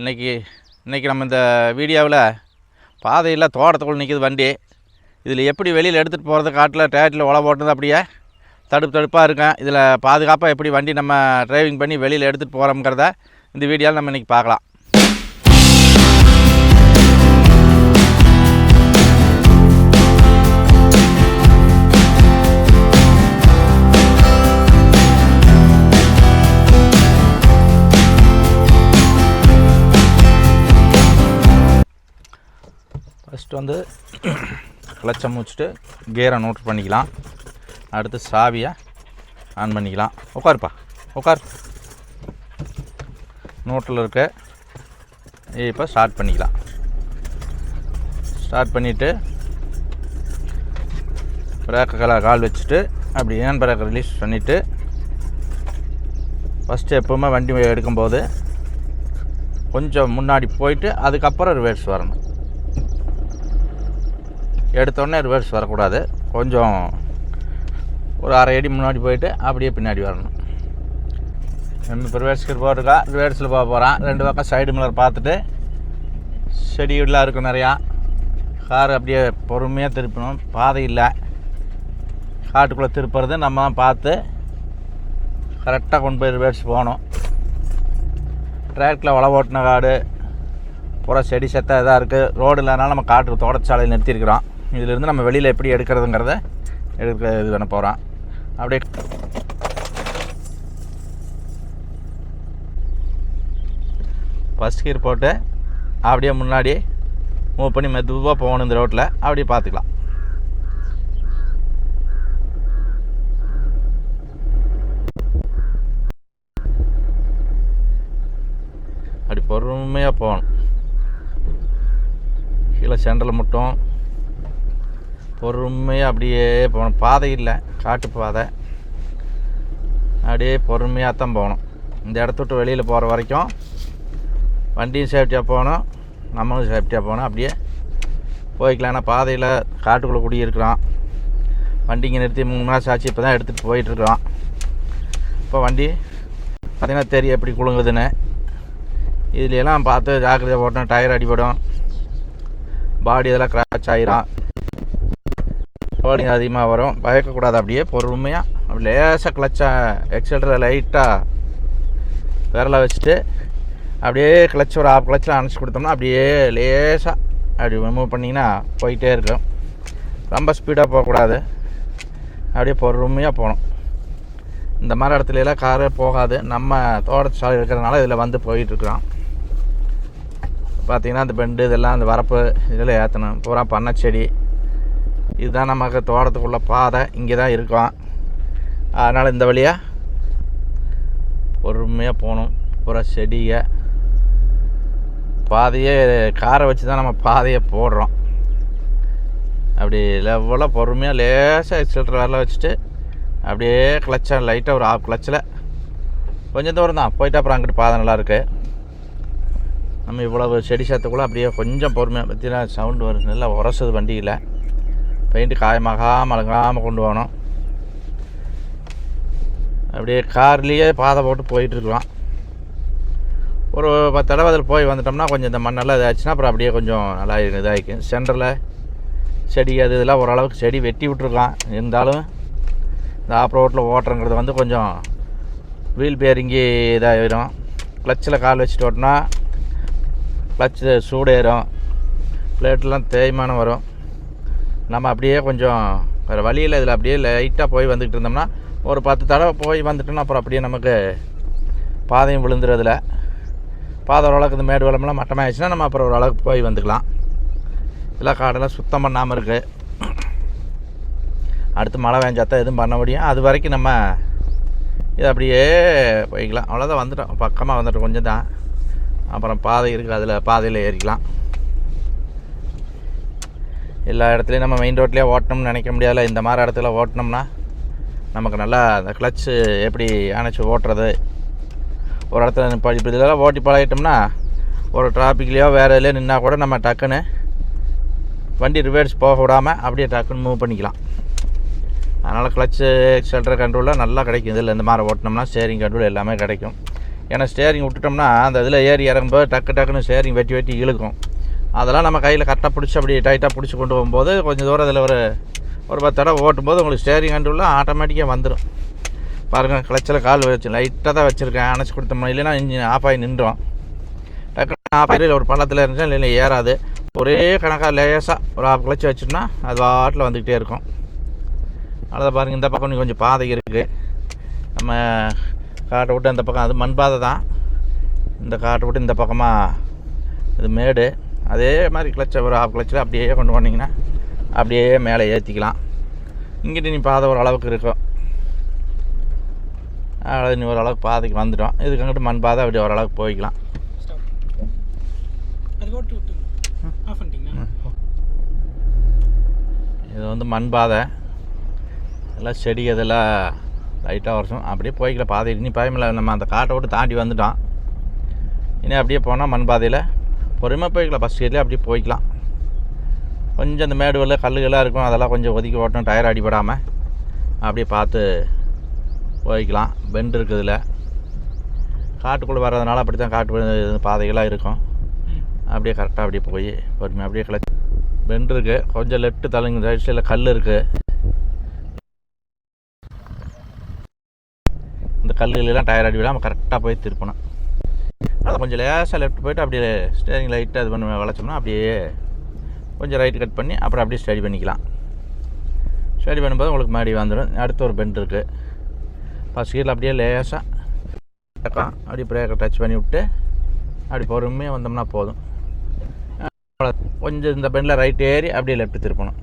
இன்றைக்கி நம்ம இந்த வீடியோவில் பாதையில் தோட்டத்துக்குள்ளே நிற்கிது வண்டி. இதில் எப்படி வெளியில் எடுத்துகிட்டு போகிறது, காட்டில் டேட்டில் உழை போட்டது அப்படியே தடுப்பாக இருக்கும். இதில் பாதுகாப்பாக எப்படி வண்டி நம்ம டிரைவிங் பண்ணி வெளியில் எடுத்துகிட்டு போகிறோம்ங்கிறத இந்த வீடியோவில் நம்ம இன்றைக்கி பார்க்கலாம். ஃபஸ்ட்டு வந்து கிளச்சை முடிச்சுட்டு கியரை நோட் பண்ணிக்கலாம். அடுத்து சாவியை ஆன் பண்ணிக்கலாம். உட்கார் நோட்டில் இருக்க. இப்போ ஸ்டார்ட் பண்ணிக்கலாம். ஸ்டார்ட் பண்ணிவிட்டு பிரேக்கை கால் வச்சுட்டு அப்படி ஏன் பிரேக்கை ரிலீஸ் பண்ணிவிட்டு ஃபஸ்ட்டு எப்போவுமே வண்டி எடுக்கும்போது கொஞ்சம் முன்னாடி போயிட்டு அதுக்கப்புறம் ரிவர்ஸ் வரணும். எடுத்தோடனே ரிவர்ஸ் வரக்கூடாது. கொஞ்சம் ஒரு அரை அடி முன்னாடி போயிட்டு அப்படியே பின்னாடி வரணும். இப்போ ரிவர்ஸ்க்கு போட்டிருக்கா, ரிவர்ஸில் போகிறான். ரெண்டு பக்கம் சைடு மிரர் பார்த்துட்டு செடியெல்லாம் இருக்கும் நிறையா. கார் அப்படியே பொறுமையாக திருப்பணும். பாதை இல்லை, காட்டுக்குள்ளே திருப்புறது நம்ம பார்த்து கரெக்டாக கொண்டு போய் ரிவர்ஸ் போகணும். ட்ராக்கில் வலை ஓட்டின காடு பூரா செடி செத்தாக இதாக இருக்குது. ரோடு இல்லைனாலும் நம்ம காட்டு தோட்டச்சாலையில் நிறுத்தியிருக்கிறோம். இதிலிருந்து நம்ம வெளியில் எப்படி எடுக்கிறதுங்கிறத இது பண்ண போகிறோம். அப்படியே ஃபஸ்ட் கீர் போட்டு அப்படியே முன்னாடி மூவ் பண்ணி மெதுவாக போகணும். இந்த ரோட்டில் அப்படியே பார்த்துக்கலாம். அப்படி பொறுமையாக போகணும். கீழே சென்டரில் மட்டும் பொறுமையாக அப்படியே போகணும். பாதை இல்லை, காட்டு பாதை. அப்படியே பொறுமையாக தான் போகணும். இந்த இடத்த விட்டு வெளியில் போகிற வரைக்கும் வண்டியும் சேஃப்டியாக போகணும், நம்மளும் சேஃப்டியாக போகணும். அப்படியே போய்க்கலாம். ஏன்னா பாதையில் காட்டுக்குள்ளே குடியிருக்கிறோம். வண்டிங்க நிறுத்தி 3 மாதம் ஆச்சு. இப்போ தான் எடுத்துகிட்டு போயிட்டுருக்குறோம். இப்போ வண்டி பார்த்திங்கன்னா தெரியும் எப்படி குலுங்குதுன்னு. இதுலையெல்லாம் பார்த்து ஜாக்கிரதையாக போட்டோம். டயர் அடிபடும், பாடி இதெல்லாம் கிராச் ஆகிரும், ஓடிங் அதிகமாக வரும். பயக்கக்கூடாது. அப்படியே பொறுமையாக அப்படி லேசாக கிளச்சை எக்ஸல்டரை லைட்டாக விரலை வச்சுட்டு அப்படியே கிளச் ஒரு ஆஃப் கிளச்சில் அணைச்சி கொடுத்தோம்னா அப்படியே லேசாக அப்படி மூவ் பண்ணிங்கன்னா போயிட்டே இருக்கும். ரொம்ப ஸ்பீடாக போகக்கூடாது. அப்படியே பொறுமையாக போகணும். இந்த மாதிரி இடத்துலலாம் காரே போகாது. நம்ம தோட்டச்சாலை இருக்கிறதுனால இதில் வந்து போயிட்டுருக்குறோம். பார்த்திங்கன்னா அந்த பெண்டு இதெல்லாம் அந்த வரப்பு இதெல்லாம் ஏற்றணும். பூரா பண்ணை செடி. இதுதான் நமக்கு தோட்டத்துக்குள்ள பாதை. இங்கே தான் இருக்கோம். அதனால் இந்த வழியாக பொறுமையாக போகணும். பூரா செடியை பாதையே காரை வச்சு தான் நம்ம பாதையை போடுறோம். அப்படி லெவலாக பொறுமையாக லேசாக எக்ஸல்டர் வரல வச்சுட்டு அப்படியே கிளச்சை லைட்டாக ஒரு ஆஃப் கிளச்சில் கொஞ்சம் தூரம் தான் போயிட்டு அப்புறம் அங்கிட்டு பாதை நல்லாயிருக்கு. நம்ம இவ்வளோ செடி சேர்த்துக்குள்ளே அப்படியே கொஞ்சம் பொறுமையாக பற்றினா சவுண்டு வருது. நல்லா உரசுது வண்டியில். பெயிண்ட்டு காயமாகாமல் அழகாமல் கொண்டு போகணும். அப்படியே கார்லேயே பாதை போட்டு போயிட்டுருக்கலாம். ஒரு 10 தடவை அதில் போய் வந்துட்டோம்னா கொஞ்சம் இந்த மண்ணெல்லாம் இதாச்சுன்னா அப்புறம் அப்படியே கொஞ்சம் நல்லா இதாகிக்கும். சென்டரில் செடி அது இதெல்லாம் ஓரளவுக்கு செடி வெட்டி விட்ருக்கலாம். இருந்தாலும் இந்த ஆஃப் ரோட்டில் ஓட்டுறங்கிறது வந்து கொஞ்சம் வீல் பேரிங்கி இதாகிடும். கிளச்சில் கால் வச்சுட்டு ஓட்டினா கிளச்சு சூடேறும், பிளேட்லாம் தேய்மானம் வரும். நம்ம அப்படியே கொஞ்சம் வேறு வழியில் இதில் அப்படியே லைட்டாக போய் வந்துக்கிட்டு இருந்தோம்னா ஒரு 10 தடவை போய் வந்துட்டோம்னா அப்புறம் அப்படியே நமக்கு பாதையும் விழுந்துறதில்ல. பாதை ஓரளவுக்கு இந்த மேடு வளமெல்லாம் மட்டமாகிடுச்சுன்னா நம்ம அப்புறம் ஓரளவுக்கு போய் வந்துக்கலாம். இதெல்லாம் காடெல்லாம் சுத்தம் பண்ணாமல் இருக்குது. அடுத்து மழை வேஞ்சாத்தான் எதுவும் பண்ண முடியும். அது வரைக்கும் நம்ம இதை அப்படியே போய்க்கலாம். அவ்வளோதான், வந்துட்டோம். பக்கமாக வந்துட்டோம். கொஞ்சம் தான் அப்புறம் பாதை இருக்குது. அதில் பாதையில் ஏறிக்கலாம். எல்லா இடத்துலையும் நம்ம மெயின் ரோட்லேயே ஓட்டணும்னு நினைக்க முடியாதுல. இந்த மாதிரி இடத்துல ஓட்டினோம்னா நமக்கு நல்லா அந்த கிளச்சு எப்படி அணைச்சி ஓட்டுறது, ஒரு இடத்துல இப்போ இதெல்லாம் ஓட்டி பழகிட்டோம்னா ஒரு டிராஃபிக்லேயோ வேறு இதுலேயோ நின்னா கூட நம்ம டக்குன்னு வண்டி ரிவர்ஸ் போக விடாமல் அப்படியே டக்குன்னு மூவ் பண்ணிக்கலாம். அதனால் கிளச்சு எக்ஸல்ட்ரா கண்ட்ரோலில் நல்லா கிடைக்கும். இதில் இந்த மாதிரி ஓட்டினோம்னா ஸ்டேரிங் கண்ட்ரோல் எல்லாமே கிடைக்கும். ஏன்னா ஸ்டேரிங் விட்டுட்டோம்னா அந்த இதில் ஏறி இறங்கும்போது டக்குன்னு ஸ்டேரிங் வெட்டி இழுக்கும். அதெல்லாம் நம்ம கையில் கரெக்டாக பிடிச்சி அப்படி டைட்டாக பிடிச்சி கொண்டு போகும்போது கொஞ்சம் தூரம் அதில் ஒரு 10 தடவை ஓட்டும்போது உங்களுக்கு ஸ்டேரிங் கண்ட்ரோலில் ஆட்டோமேட்டிக்காக வந்துடும். பாருங்கள், கிளச்சில் கால் வச்சு லைட்டாக தான் வச்சுருக்கேன், அணைச்சி கொடுத்தோம்னா இல்லைன்னா இன்ஜின் ஆஃப் ஆகி நின்றோம். டக்குன்னு ஆஃப் ஆகி ஒரு பள்ளத்தில் இருந்துச்சா இல்லை ஏறாது. ஒரே கணக்காக லேசாக ஒரு ஆஃப் கிளச்சி வச்சுட்டோம்னா அது வாட்டில் வந்துக்கிட்டே இருக்கும். அதை பாருங்கள், இந்த பக்கம் கொஞ்சம் பாதை இருக்குது. நம்ம காட்டை விட்டு அந்த பக்கம் அது மண் பாதை தான். இந்த காட்டை விட்டு இந்த பக்கமாக இது மேடு. அதே மாதிரி கிளச்சை ஒரு ஆஃப் கிளச்சில் அப்படியே கொண்டு போனீங்கன்னா அப்படியே மேலே ஏற்றிக்கலாம். இங்கிட்டு நீ பாதை ஒரு அளவுக்கு இருக்கும், அவ்வளோ நீ ஓரளவுக்கு பாதைக்கு வந்துட்டோம். இதுக்கு அங்கிட்டு மண் பாதை அப்படி ஓரளவுக்கு போய்க்கலாம். இது வந்து மண் பாதை, எல்லாம் செடி இதெல்லாம் லைட்டாக வருஷம் அப்படியே போய்க்கலாம். பாதை இனி பயமில்லை, நம்ம அந்த காட்டை விட்டு தாண்டி வந்துட்டோம். இனி அப்படியே போனால் மண் பாதையில் பொறுமையாக போய்க்கலாம். ஃபஸ்ட் இயர்லேயே அப்படியே போய்க்கலாம். கொஞ்சம் அந்த மேடுகளில் கல்லுகளாக இருக்கும், அதெல்லாம் கொஞ்சம் ஒதுக்கி ஓட்டணும், டயர் அடிபடாமல் அப்படியே பார்த்து போய்க்கலாம். பெண்டு இருக்குது, இதில் காட்டுக்குள்ளே வர்றதுனால அப்படி தான் காட்டு பாதைகளாக இருக்கும். அப்படியே கரெக்டாக அப்படியே போய் பொறுமையாக அப்படியே கிளச்சி பெண்டு இருக்குது. கொஞ்சம் லெஃப்ட்டு தள்ளுங்க, ரைட் சைடில் கல் இருக்குது. இந்த கல்லுகளெல்லாம் டயர் அடிவிடாமல் கரெக்டாக போய் திருப்பணும். அதை கொஞ்சம் லேசாக லெஃப்ட் போய்ட்டு அப்படியே ஸ்டேரிங் லைட்டாக இது பண்ணி வளைச்சோம்னா அப்படியே கொஞ்சம் ரைட்டு கட் பண்ணி அப்புறம் அப்படியே ஸ்டடி பண்ணிக்கலாம். ஸ்டடி பண்ணும்போது உங்களுக்கு மாடி வந்துடும். அடுத்து ஒரு பெண்ட் இருக்குது. ஃபஸ்ட் கீரில் அப்படியே லேசாக அப்படியே பிரேக்கை டச் பண்ணி விட்டு அப்படி பொறுமையாக வந்தோம்னா போதும். கொஞ்சம் இந்த பெண்டில் ரைட் ஏறி அப்படியே லெஃப்ட் திருப்பணும்.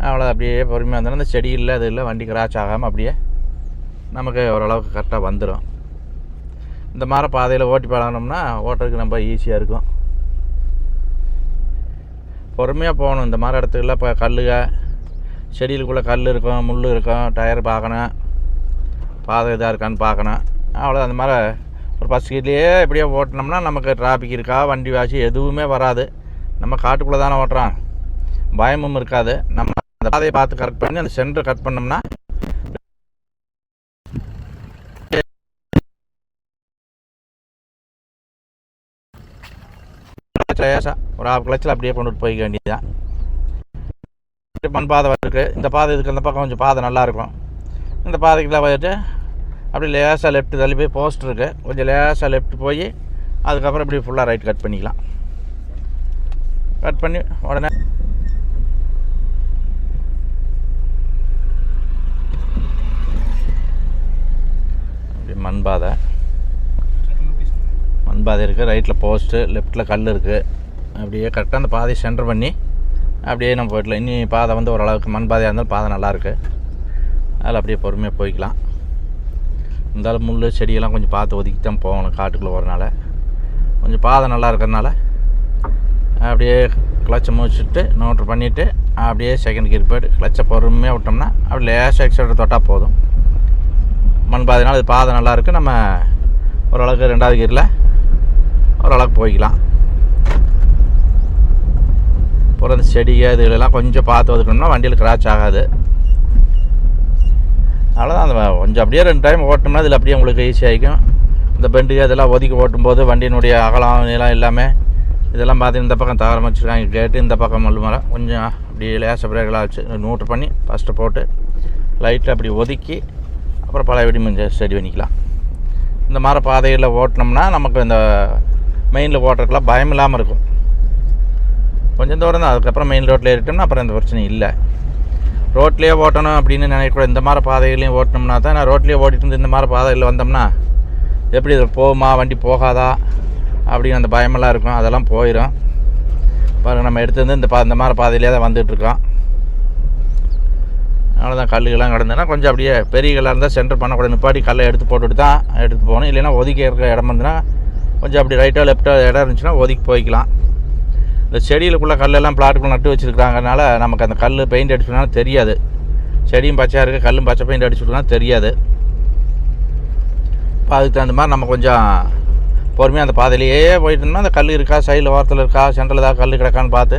அவ்வளோ அப்படியே பொறுமையாக வந்தோம்னா இந்த செடி இல்லை அது இல்லை வண்டி கிராச் ஆகாமல் அப்படியே நமக்கு ஓரளவுக்கு கரெக்டாக வந்துடும். இந்த மாதிரி பாதையில் ஓட்டி பழகினோம்னா ஓட்டுறதுக்கு ரொம்ப ஈஸியாக இருக்கும். பொறுமையாக போகணும். இந்த மாதிரி இடத்துக்குள்ள இப்போ கல்லுக செடியிலுக்குள்ளே கல் இருக்கும், முள் இருக்கும், டயர் பார்க்கணும், பாதை இதாக இருக்கான்னு பார்க்கணும். அவ்வளோ அந்த மாதிரி ஒரு 10 கீர்லேயே இப்படியே ஓட்டினோம்னா நமக்கு டிராஃபிக் இருக்கா, வண்டி வாசி எதுவுமே வராது. நம்ம காட்டுக்குள்ளே தானே ஓட்டுறோம், பயமும் இருக்காது. நம்ம அந்த பாதையை பார்த்து கரெக்ட் பண்ணி அந்த சென்டர் கட் பண்ணோம்னா ஒரு ஆஃப் கிளச்சில் அப்படியே கொண்டுட்டு போய்க்க வேண்டியதுதான். மண் பாதை இருக்குது. இந்த பாதை இதுக்கு அந்த பக்கம் கொஞ்சம் பாதை நல்லாயிருக்கும். இந்த பாதைக்கெல்லாம் போயிட்டு அப்படி லேசாக லெஃப்ட் தள்ளி போய் போஸ்ட் இருக்குது, கொஞ்சம் லேசாக லெஃப்ட் போய் அதுக்கப்புறம் இப்படி ஃபுல்லாக ரைட் கட் பண்ணிக்கலாம். கட் பண்ணி உடனே அப்படி மண் பாதை இருக்குது. ரைட்டில் போஸ்ட்டு, லெஃப்ட்டில் கல் இருக்குது. அப்படியே கரெக்டாக அந்த பாதையை சென்டர் பண்ணி அப்படியே நம்ம போய்டலாம். இனி பாதை வந்து ஓரளவுக்கு மண் பாதையாக இருந்தாலும் பாதை நல்லாயிருக்கு, அதில் அப்படியே பொறுமையாக போய்க்கலாம். இருந்தாலும் முள் செடியெல்லாம் கொஞ்சம் பார்த்து ஒதுக்கி தான் போகணும். காட்டுக்குள்ளே வரனால கொஞ்சம் பாதை நல்லா இருக்கிறதுனால அப்படியே கிளச்சை முடிச்சுட்டு நோட்ரு பண்ணிவிட்டு அப்படியே செகண்ட் கியர் போய்ட்டு கிளச்சை பொறுமையாக விட்டோம்னா அப்படி லேசாக எக்ஸைட்டர் தொட்டால் போதும். மண் பாதைனால இது பாதை நல்லாயிருக்கு. நம்ம ஓரளவுக்கு 2வது கியரில் ஓரளவுக்கு போய்க்கலாம். அப்புறம் அந்த செடியை இதுகளெல்லாம் கொஞ்சம் பார்த்து ஒதுக்கணும்னா வண்டியில் கிராச் ஆகாது. அவ்வளோதான். அந்த கொஞ்சம் அப்படியே 2 டைம் ஓட்டணும்னா இதில் அப்படியே உங்களுக்கு ஈஸியாகிக்கும். இந்த பெண்டு இதெல்லாம் ஒதுக்கி ஓட்டும்போது வண்டியினுடைய அகலம் நீளம் எல்லாமே இதெல்லாம் பார்த்து இந்த பக்கம் தகரம் வச்சுருக்காங்க கேட்டு, இந்த பக்கம் மல்லு மரம் கொஞ்சம் அப்படியே லேசாக பிரேக்கெலாம் வச்சு நோட்டு பண்ணி ஃபஸ்ட்டு போட்டு லைட்டில் அப்படி ஒதுக்கி அப்புறம் பழைய வெடி கொஞ்சம் ஸ்டடி பண்ணிக்கலாம். இந்த மாதிரி பாதைகளில் ஓட்டினோம்னா நமக்கு இந்த மெயினில் ஓட்டுறதுக்கெலாம் பயம் இல்லாமல் இருக்கும். கொஞ்சம் தூரம் தான், அதுக்கப்புறம் மெயின் ரோட்டில் ஏறிட்டோம்னா அப்புறம் எந்த பிரச்சனையும் இல்லை. ரோட்லேயே ஓட்டணும் அப்படின்னு நினைக்கக்கூடாது. இந்த மாதிரி பாதைகளையும் ஓட்டினோம்னா தான், நான் ரோட்லேயே ஓட்டிகிட்டு இருந்து இந்த மாதிரி பாதைகளில் வந்தோம்னா எப்படி இது போகுமா, வண்டி போகாதா அப்படின்னு அந்த பயமெல்லாம் இருக்கும், அதெல்லாம் போயிடும். பாருங்கள், நம்ம எடுத்து வந்து இந்த மாதிரி பாதையிலே தான் வந்துட்டுருக்கோம். அவ்வளோதான். கல்லுகள்லாம் கிடந்ததுன்னா கொஞ்சம் அப்படியே பெரிய கல்லாக இருந்தால் சென்டர் பண்ணக்கூடாது, நிப்பாட்டி கல்லை எடுத்து போட்டுட்டு தான் எடுத்து போகணும். இல்லைன்னா ஒதுக்கி இருக்கிற இடம் இருந்துன்னா கொஞ்சம் அப்படி ரைட்டாக லெஃப்ட்டாக இடம் இருந்துச்சுன்னா ஒதுக்கி போய்க்கலாம். இந்த செடியிலுக்குள்ளே கல்லெல்லாம் பிளாட்டுக்குள்ளே நட்டு வச்சுருக்காங்கனால நமக்கு அந்த கல் பெயிண்ட் அடிச்சுனாலும் தெரியாது. செடியும் பச்சையாக இருக்குது, கல்லும் பச்சை பெயிண்ட் அடிச்சுட்டுலாம் தெரியாது. இப்போ அதுக்கு தகுந்த மாதிரி நம்ம கொஞ்சம் பொறுமையாக அந்த பாதையிலேயே போயிட்டு இருந்தோம்னா அந்த கல் இருக்கா, சைடில் ஓரத்தில் இருக்கா, சென்டரில் ஏதாவது கல் கிடக்கான்னு பார்த்து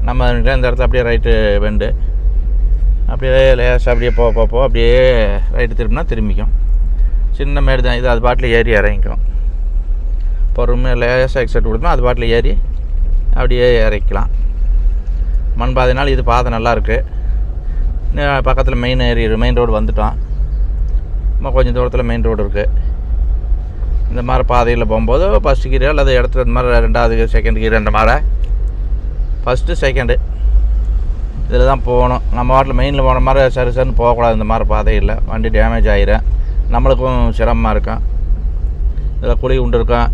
நம்ம இந்த இடத்துல அப்படியே ரைட்டு வெண்டு அப்படியே லேசாக அப்படியே போக அப்படியே ரைட்டு திரும்பினா திரும்பிக்கும். சின்ன மேடு தான் இது. அது பாட்டில் ஏறி இறங்கிக்கும். பொறுமையாக லேசாக எக்ஸைட் கொடுத்தோம், அது பாட்டில் ஏறி அப்படியே இறக்கலாம். மண் பாதைனால இது பாதை நல்லாயிருக்கு. பக்கத்தில் மெயின் ரோடு வந்துட்டோம். நம்ம கொஞ்சம் தூரத்தில் மெயின் ரோடு இருக்குது. இந்த மாதிரி பாதையில் போகும்போது ஃபஸ்ட்டு கீரை அல்லது இடத்துல இந்த மாதிரி 2வது செகண்ட் கீரை இந்த மாதிரி ஃபஸ்ட்டு செகண்டு இதில் தான் போகணும். நம்ம வாட்டில் மெயினில் போன மாதிரி சரின்னு போகக்கூடாது. இந்த மாதிரி பாதையில் வண்டி டேமேஜ் ஆகிடும், நம்மளுக்கும் சிரமமாக இருக்கும். இதில் குழி உண்டு இருக்கும்.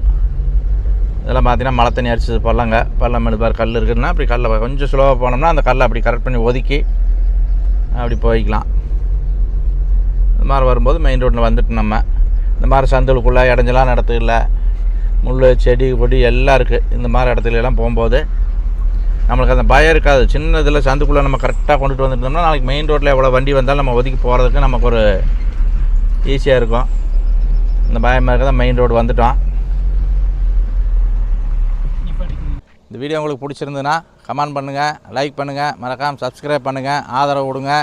இதெல்லாம் பார்த்தீங்கன்னா மழை தண்ணி அடிச்சது பள்ளம் பாரு கல் இருக்குதுன்னா அப்படி கல்லை கொஞ்சம் ஸ்லோவாக போனோம்னா அந்த கல்லை அப்படி கரெக்ட் பண்ணி ஒதுக்கி அப்படி போய்க்கலாம். இந்த மாதிரி வரும்போது மெயின் ரோட்டில் வந்துட்டு நம்ம இந்த மாதிரி சந்துகளுக்குள்ளே இடைஞ்சலாம் இடத்துல முள் செடி கொடி எல்லாம் இருக்குது. இந்த மாதிரி இடத்துலலாம் போகும்போது நம்மளுக்கு அந்த பயம் இருக்காது. சின்ன இதில் சந்துக்குள்ளே நம்ம கரெக்டாக கொண்டுட்டு வந்துட்டோம்னா நாளைக்கு மெயின் ரோட்டில் எவ்வளோ வண்டி வந்தாலும் நம்ம ஒதுக்கி போகிறதுக்கு நமக்கு ஒரு ஈஸியாக இருக்கும். இந்த பயமாக இருக்க தான் மெயின் ரோடு வந்துட்டோம். இந்த வீடியோ உங்களுக்கு பிடிச்சிருந்ததுன்னா கமெண்ட் பண்ணுங்கள், லைக் பண்ணுங்கள், மறக்காமல் சப்ஸ்கிரைப் பண்ணுங்கள், ஆதரவு கொடுங்க.